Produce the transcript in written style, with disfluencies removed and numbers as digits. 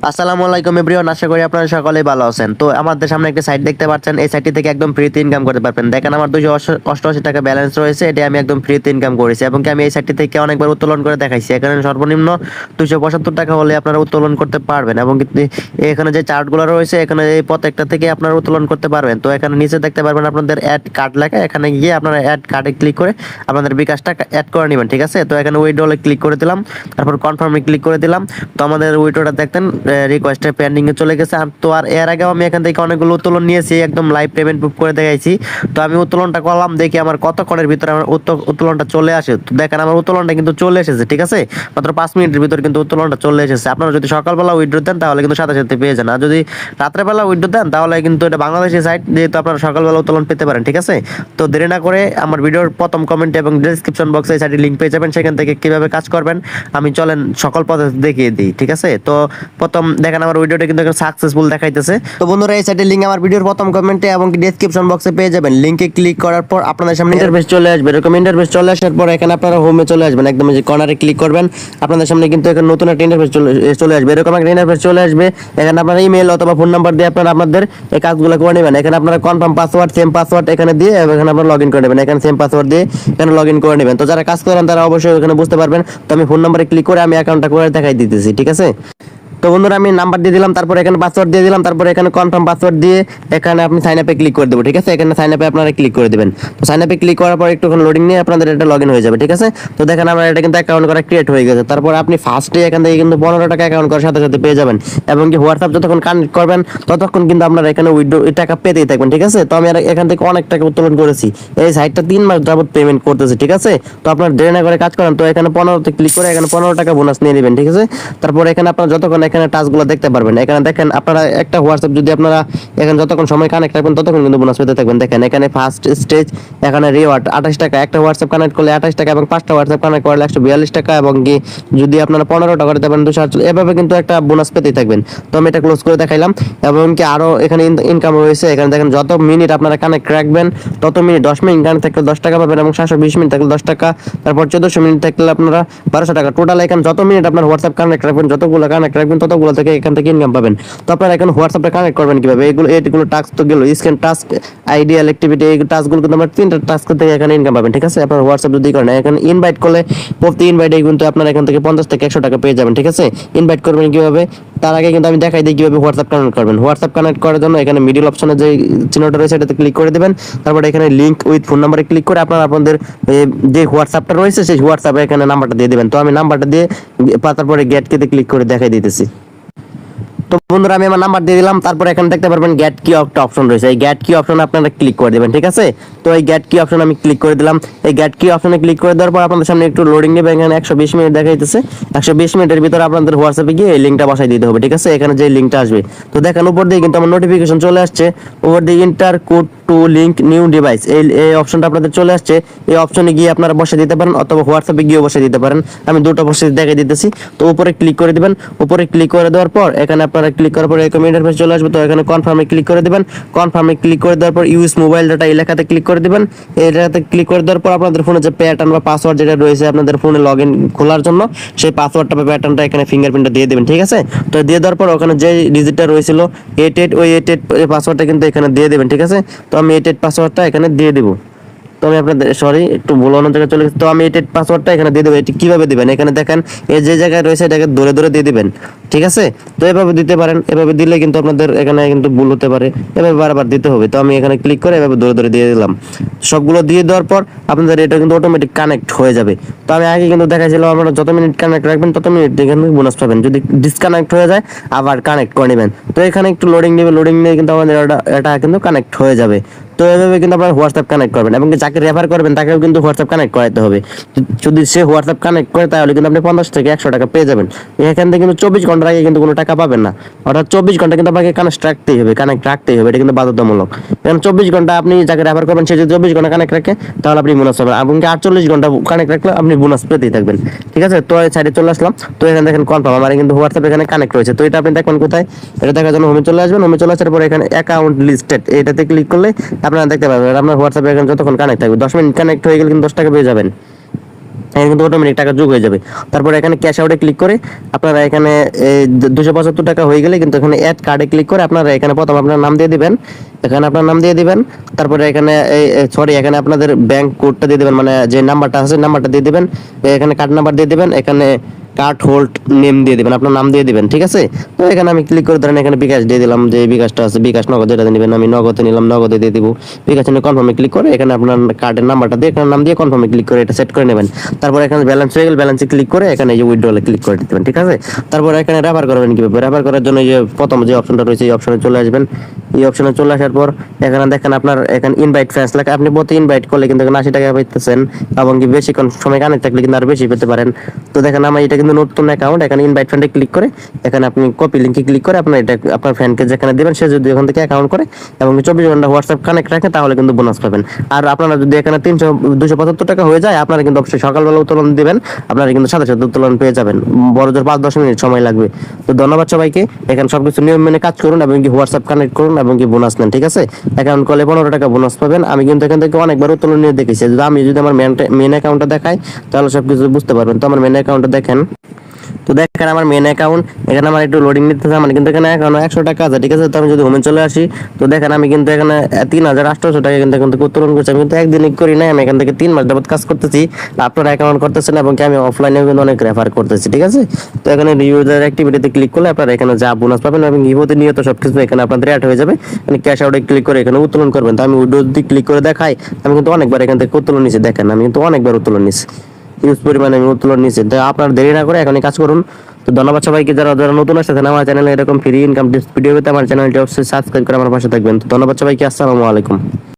আসসালামু আলাইকুম এভরিওয়ান, আশা করি আপনারা সকলেই ভালো আছেন। তো আমাদের সামনে একটা সাইট দেখতে পাচ্ছেন, এই সাইটটি থেকে একদম ফ্রিতে ইনকাম করতে পারবেন। দেখেন আমার 288 টাকা ব্যালেন্স রয়েছে, এটা আমি একদম ফ্রিতে ইনকাম করেছি এবং কি আমি এই সাইটটি থেকে অনেকবার উত্তোলন করে দেখাইছি। এখানে সর্বনিম্ন 275 টাকা হলে আপনারা উত্তোলন করতে পারবেন এবং এখানে যে চার্টগুলো রয়েছে এখানে এই প্রত্যেকটা থেকে আপনারা উত্তোলন করতে পারবেন। তো এখানে নিচে দেখতে পারবেন আপনাদের অ্যাড কার্ড লেখা, এখানে গিয়ে আপনারা অ্যাড কার্ডে ক্লিক করে আপনাদের বিকাশটা অ্যাড করে নেবেন, ঠিক আছে। তো এখানে উইড্রোলে ক্লিক করে দিলাম, তারপর কনফার্মে ক্লিক করে দিলাম। তো আমাদের উইড্রোটা দেখতেন রিকোয়েস্টে পেন্ডিং এ চলে গেছে। তো আর এর আগেও আমি এখান থেকে অনেকগুলো উত্তোলন নিয়েছি, একদম লাইভ পেমেন্ট প্রুফ করে দেখাইছি। তো আমি উত্তোলনটা করলাম, দেখি আমার কতক্ষণের ভিতরে আমার উত্তোলনটা চলে আসে। তো দেখেন আমার উত্তোলনটা কিন্তু চলে এসেছে, ঠিক আছে। মাত্র 5 মিনিটের ভিতরে কিন্তু উত্তোলনটা চলে এসেছে। আপনারা যদি সকালবেলা উইথড্র দেন তাহলে কিন্তু সাথে সাথে পেয়ে যান, আর যদি রাত্রেবেলা উইথড্র দেন তাহলে কিন্তু এটা বাংলাদেশি সাইট, যেহেতু আপনারা সকালবেলা উত্তোলন পেতে পারেন, ঠিক আছে। তো দেরি না করে আমার ভিডিওর প্রথম কমেন্ট এবং ডেসক্রিপশন বক্সে এই সাইটের লিঙ্ক পেয়ে যাবেন, সেখান থেকে কিভাবে কাজ করবেন আমি চলেন সকল পদ্ধতি দেখিয়ে দিই, ঠিক আছে। তো প্রথম দেখেন আমার ভিডিওটা কিন্তু সাকসেসফুল দেখাইতেছে। তো বন্ধুরা এই সাইটের লিঙ্ক আমার ভিডিওর প্রথম কমেন্টে এবং ডেসক্রিপশন বক্সে পেয়ে যাবেন। লিঙ্কে ক্লিক করার পর আপনাদের সামনে ইন্টারফেস চলে আসবে। এরকম ইন্টারফেস চলে আসার পর এখানে আপনারা হোমে চলে আসবেন, একদম যে কর্নারে ক্লিক করবেন, আপনাদের সামনে কিন্তু এখানে নতুন একটা ইন্টারফেস চলে আসবে। এরকম একটা ইন্টারফেস চলে আসবে। এখানে আপনারা ইমেল অথবা ফোন নাম্বার দিয়ে আপনারা আপনাদের এই কাজগুলো করে নেবেন। এখানে আপনারা কনফার্ম পাসওয়ার্ড, সেম পাসওয়ার্ড এখানে দিয়ে এখানে আপনারা লগ ইন করে নেবেন। এখানে সেম পাসওয়ার্ড দিয়ে এখানে লগ ইন করে নেবেন। তো যারা কাজ করেন তারা অবশ্যই এখানে বুঝতে পারবেন। তো আমি ফোন নাম্বারে ক্লিক করে আমি অ্যাকাউন্টটা করে দেখাই দিতেছি, ঠিক আছে। তো বন্ধুরা আমি নাম্বার দিয়ে দিলাম, তারপর এখানে পাসওয়ার্ড দিয়ে দিলাম, তারপর এখানে কনফার্ম পাসওয়ার্ড দিয়ে এখানে আপনি সাইন আপে ক্লিক করে দেবো, ঠিক আছে। এখানে সাইন আপে আপনারা ক্লিক করে দেবেন। তো সাইন আপে ক্লিক করার পর একটুখানি লোডিং নিয়ে আপনাদের এটা লগ ইন হয়ে যাবে, ঠিক আছে। তো দেখেন আমার এটা কিন্তু অ্যাকাউন্ট করা ক্রিয়েট হয়ে গেছে। তারপর আপনি ফার্স্টে এখান থেকে কিন্তু 15 টাকা অ্যাকাউন্ট করার সাথে সাথে পেয়ে যাবেন এবং কি হোয়াটসঅ্যাপ যতক্ষণ কানেক্ট করবেন ততক্ষণ কিন্তু আপনারা এখানে উইথড্র টাকা পেতেই থাকবেন, ঠিক আছে। তো আমি এখান থেকে অনেক টাকা উত্তোলন করেছি, এই সাইটটা 3 মাস যাবত পেমেন্ট করতেছে, ঠিক আছে। তো আপনার দেরি না করে কাজ করেন। তো এখানে 15তে ক্লিক করে এখানে 15 টাকা বোনাস নিয়ে নেবেন, ঠিক আছে। তারপর এখানে আপনারা যতক্ষণ এখানে টাস্কগুলো দেখতে পারবেন, এখানে দেখেন আপনারা একটা হোয়াটসঅ্যাপ যদি আপনারা এখানে যতক্ষণ সময় কানেক্ট রাখবেন ততক্ষণ কিন্তু বোনাস পেতে থাকবেন। দেখেন এখানে ফার্স্ট স্টেজ এখানে রিওয়ার্ড 28 টাকা, একটা হোয়াটসঅ্যাপ কানেক্ট করলে 28 টাকা এবং 5টা হোয়াটসঅ্যাপ কানেক্ট করলে 142 টাকা এবং কি যদি আপনারা 15টা করতে পারেন 248, এভাবে কিন্তু একটা বোনাস পেতেই থাকবেন। তো আমি এটা ক্লোজ করে দেখাইলাম এবং কি আরো এখানে ইনকাম রয়েছে। এখানে দেখেন যত মিনিট আপনারা কানেক্ট রাখবেন তত মিনিট, 10 মিনিট কানেক্ট থাকলে 10 টাকা পাবেন এবং 720 মিনিট থাকলে 10 টাকা, তারপর 1400 মিনিট থাকলে আপনারা 1200 টাকা। টোটাল এখানে যত মিনিট আপনার হোয়াটসঅ্যাপ কানেক্ট রাখবেন, যতগুলো কানেক্ট রাখবেন ততগুলো থেকে এখান থেকে ইনকাম পাবেন। তো আপনারা এখন হোয়াটসঅ্যাপে কানেক্ট করবেন কিভাবে, এগুলো টাস্ক তো গেল, স্ক্যান টাস্ক, আইডিয়াল অ্যাক্টিভিটি, এই টাস্কগুলো কিন্তু আমরা 3টা টাস্ক থেকে এখানে ইনকাম পাবেন, ঠিক আছে। আপনার হোয়াটসঅ্যাপ যদি করেন এখানে ইনভাইট করলে প্রতি ইনভাইটে কিন্তু আপনারা এখান থেকে 50 থেকে 100 টাকা পেয়ে যাবেন, ঠিক আছে। ইনভাইট করবেন কিভাবে তার আগে কিন্তু আমি দেখাই দিই কিভাবে হোয়াটসঅ্যাপ কানেক্ট করবেন। হোয়াটসঅ্যাপ কানেক্ট করার জন্য এখানে মিডল অপশনে যে চিহ্নটা রয়েছে এটাতে ক্লিক করে দেবেন। তারপরে এখানে লিংক উইথ ফোন নাম্বারে ক্লিক করে আপনারা আপনাদের যে হোয়াটসঅ্যাপটা রয়েছে সেই হোয়াটসঅ্যাপে এখানে নাম্বারটা দিয়ে দেবেন। তো আমি নাম্বারটা দিয়ে তারপরে গেট কে ক্লিক করে দেখাই দিতেছি। তো বন্ধুরা আমি আমার নাম্বার দিয়ে দিলাম, তারপর এখানে দেখতে পারবেন গেট কি একটা অপশন রয়েছে, এই গেট কি অপশনে আপনারা ক্লিক করে দেবেন, ঠিক আছে। তো এই গেট কি অপশন আমি ক্লিক করে দিলাম। এই গেট কি অপশনে ক্লিক করে দেওয়ার পর আপনাদের সামনে একটু লোডিং নেবে। এখানে 120 মিনিট দেখাইতেছে, 120 মিনিটের ভিতরে আপনাদের হোয়াটসঅ্যাপে গিয়ে এই লিঙ্কটা বসাই দিতে হবে, ঠিক আছে। এখানে যে লিঙ্কটা আসবে, তো দেখেন উপর দিয়ে কিন্তু আমার নোটিফিকেশন চলে আসছে, উপর দিয়ে inter code two link new device, এই অপশনটা আপনাদের চলে আসছে। এই অপশনে গিয়ে আপনারা বসে দিতে পারেন অথবা হোয়াটসঅ্যাপে গিয়ে বসে দিতে পারেন। আমি দুটো বসে দেখাই দিতেছি। তো উপরে ক্লিক করে দিবেন, উপরে ক্লিক করে দেওয়ার পর এখানে আপনারা ক্লিক করার পর এরকম ইন্টারফেস চলে আসবে। তো এখানে কনফার্মে ক্লিক করে দিবেন, কনফার্মে ক্লিক করে দেওয়ার পর ইউজ মোবাইল ডাটা এই লেখাতে ক্লিক করে দিবেন। এই লেখাতে ক্লিক করে দেওয়ার পর আপনাদের ফোনে যে প্যাটার্ন বা পাসওয়ার্ড যেটা রয়েছে আপনাদের ফোনে লগ ইন খোলার জন্য সেই পাসওয়ার্ডটা বা প্যাটার্নটা এখানে ফিঙ্গারপ্রিন্টটা দিয়ে দেবেন, ঠিক আছে। তো দিয়ে দেওয়ার পর ওখানে যে ডিজিটটা রয়েছিল 88, ওই 88 এই পাসওয়ার্ডটা কিন্তু এখানে দিয়ে দেবেন, ঠিক আছে। তো আমি 88 পাসওয়ার্ডটা এখানে দিয়ে দেবো। তো আমি আপনাদের সরি একটু ভুল অন্য জায়গায় চলে গেছে। তো আমি এই পাসওয়ার্ডটা এখানে দিয়ে দেবো। এটি কিভাবে দিবেন এখানে দেখেন এই যে জায়গায় রয়েছে এটাকে ধরে ধরে দিয়ে দিবেন, ঠিক আছে। তো এভাবে দিতে পারেন, এভাবে দিলে কিন্তু আপনাদের এখানে কিন্তু ভুল হতে পারে, এভাবে বারবার দিতে হবে। তো আমি এখানে ক্লিক করে এভাবে ধরে ধরে দিয়ে দিলাম। সবগুলো দিয়ে দেওয়ার পর আপনাদের এটা কিন্তু অটোমেটিক কানেক্ট হয়ে যাবে। তো আমি আগে কিন্তু দেখাইছিলাম আপনারা যত মিনিট কানেক্ট রাখবেন তত মিনিট এখানে বোনাস পাবেন, যদি ডিসকানেক্ট হয়ে যায় আবার কানেক্ট করে নেবেন। তো এখানে একটু লোডিং নেবে, লোডিং নিয়ে কিন্তু আমাদের এটা কিন্তু কানেক্ট হয়ে যাবে। তো এভাবে কিন্তু আপনারা হোয়াটসঅ্যাপ কানেক্ট করবেন এবং যাকে রেফার করবেন তাকেও কিন্তু হোয়াটসঅ্যাপ কানেক্ট করাতে হবে। যদি সে হোয়াটসঅ্যাপ কানেক্ট করে তাহলে কিন্তু আপনি 50 থেকে 100 টাকা পেয়ে যাবেন। এখান থেকে কিন্তু 24 ঘন্টার আগে কিন্তু কোনো টাকা পাবেন না, অর্থাৎ 24 ঘন্টা কিন্তু আপনাকে কানেক্ট রাখতেই হবে, কানেক্ট রাখতেই হবে, এটা কিন্তু বাধ্যতামূলক। কারণ 24 ঘন্টা আপনি যাকে রেফার করবেন সে যদি 24 ঘন্টা কানেক্ট রাখে তাহলে আপনি বোনাস পাবেন এবং 48 ঘন্টা কানেক্ট রাখলে আপনি বোনাস পেতেই থাকবেন, ঠিক আছে। তো এই সাইডে চলে আসলাম। তো এখানে দেখেন কনফার্ম আমার কিন্তু হোয়াটসঅ্যাপ এখানে কানেক্ট রয়েছে। তো এটা আপনি দেখবেন কোথায়, এটা দেখার জন্য হোমে চলে আসবেন। হোমে চলে আসার পর এখানে অ্যাকাউন্ট লিস্টেড এটাতে ক্লিক করলে আপনারা দেখতে পাবেন আপনার হোয়াটসঅ্যাপে এখন যতক্ষণ কানেক্ট থাকবে, 10 মিনিট কানেক্ট হয়ে গেলে কিন্তু 10 টাকা পেয়ে যাবেন। এখানে কিন্তু অটোমেটিক টাকা যোগ হয়ে যাবে। তারপরে এখানে ক্যাশ আউটে ক্লিক করে আপনারা এখানে 275 টাকা হয়ে গেলে কিন্তু এখানে অ্যাড কার্ডে ক্লিক করে আপনারা এখানে প্রথম আপনার নাম দিয়ে দিবেন, এখানে আপনার নাম দিয়ে দিবেন। তারপরে এখানে সরি এখানে আপনাদের ব্যাংক কোডটা দিয়ে দিবেন, মানে যে নাম্বারটা আছে নাম্বারটা দিয়ে দিবেন, এখানে কার্ড নাম্বার দিয়ে দিবেন, এখানে কার্ড হোল্ড নেম দিয়ে দিবেন, আপনার নাম দিয়ে দিবেন, ঠিক আছে। তো এখানে আমি ক্লিক করে ধরেন এখানে বিকাশ দিয়ে দিলাম, যে বিকাশটা আছে বিকাশ নগদ যেটা নেবেন, আমি নগদে নিলাম, নগদে দিয়ে দিব। বিকাশ নিয়ে কনফার্মে ক্লিক করে এখানে আপনার কার্ডের নাম্বারটা দিয়ে এখানে নাম দিয়ে কনফার্মে ক্লিক করে এটা সেট করে নেবেন। তারপর এখানে ব্যালেন্স হয়ে গেলে ব্যালেন্সে ক্লিক করে এখানে এই যে উইথড্রলে ক্লিক করে দিবেন, ঠিক আছে। তারপর এখানে রেফার করবেন কিভাবে, রেফার করার জন্য এই যে প্রথম যে অপশনটা রয়েছে এই অপশনে চলে আসবেন। এই অপশনে চলে আসার পর এখানে দেখেন আপনার এখানে ইনভাইট ফ্রেন্ডস লেখা, আপনি প্রতি ইনভাইট করলে কিন্তু 80 টাকা পাইতেছেন, এবং কি বেশিক্ষণ সময় কানেক্ট থাকলে কিন্তু আরো বেশি পেতে পারেন। তো দেখেন আমার এটা কিন্তু নতুন অ্যাকাউন্ট, এখানে ইনভাইট ফ্রেন্ডে ক্লিক করে এখানে আপনি কপি লিঙ্কে ক্লিক করে আপনার এটা আপনার ফ্রেন্ডকে যেখানে দিবেন সে যদি ওখান থেকে অ্যাকাউন্ট করে এবং 24 ঘন্টা হোয়াটসঅ্যাপ কানেক্ট রাখে তাহলে কিন্তু বোনাস পাবেন। আর আপনারা যদি এখানে 275 টাকা হয়ে যায় আপনারা কিন্তু অবশ্যই সকালবেলা উত্তোলন দিবেন, আপনারা কিন্তু সাথে সাথে উত্তোলন পেয়ে যাবেন, বড় জোর 5-10 মিনিট সময় লাগবে। তো ধন্যবাদ সবাইকে, এখানে সবকিছু নিয়ম মেনে কাজ করুন এবং কি হোয়াটসঅ্যাপ কানেক্ট করুন এবং কি বোনাস নেন, ঠিক আছে। অ্যাকাউন্ট করলে 15 টাকা বোনাস পাবেন। আমি কিন্তু এখান থেকে অনেকবার উত্তোলন নিয়ে দেখেছি, যদি আমার মেন অ্যাকাউন্টটা দেখাই তাহলে সবকিছু বুঝতে পারবেন। তো আমার মেন অ্যাকাউন্টটা দেখেন, তো দেখেন আমার মেন অ্যাকাউন্ট, এখানে আমার একটু লোডিং নিতেছে, আমার কিন্তু এখানে এখনো 100 টাকা আছে, ঠিক আছে। তো আমি যদি হোমে চলে আসি তো দেখেন আমি কিন্তু এখানে 3800 টাকা কিন্তু উত্তোলন করছি। আমি কিন্তু একদিনই করি নাই, আমি এখান থেকে 3 মাস যাবত কাজ করতেছি, আপনারা অ্যাকাউন্ট করতেছেন এবং কি আমি অফলাইনেও কিন্তু অনেক রেফার করতেছি, ঠিক আছে। তো এখানে ইউজার অ্যাক্টিভিটিতে ক্লিক করলে আপনারা এখানে যা বোনাস পাবেন এবং ইভোতে নিয়ত সবকিছু এখানে আপনাদের অ্যাড হয়ে যাবে। মানে ক্যাশ আউটে ক্লিক করে এখানে উত্তোলন করবেন। তো আমি উইড্রো যদি ক্লিক করে দেখাই আমি কিন্তু অনেকবার এখান থেকে উত্তোলন নিছি, দেখেন আমি কিন্তু অনেকবার উত্তোলন নিছি, ইউজ পরিমাণে আমি উত্তোলন নিছি। তো আপনার দেরি না করে এখনই কাজ করুন। তো ধন্যবাদ সবাইকে, যারা যারা নতুন আসছেন আমার চ্যানেলে এরকম ফ্রি ইনকাম টিপস ভিডিও পেতে আমার চ্যানেলটি অবশ্যই সাবস্ক্রাইব করে আমার পাশে থাকবেন। তো ধন্যবাদ সবাইকে, আসসালামু আলাইকুম।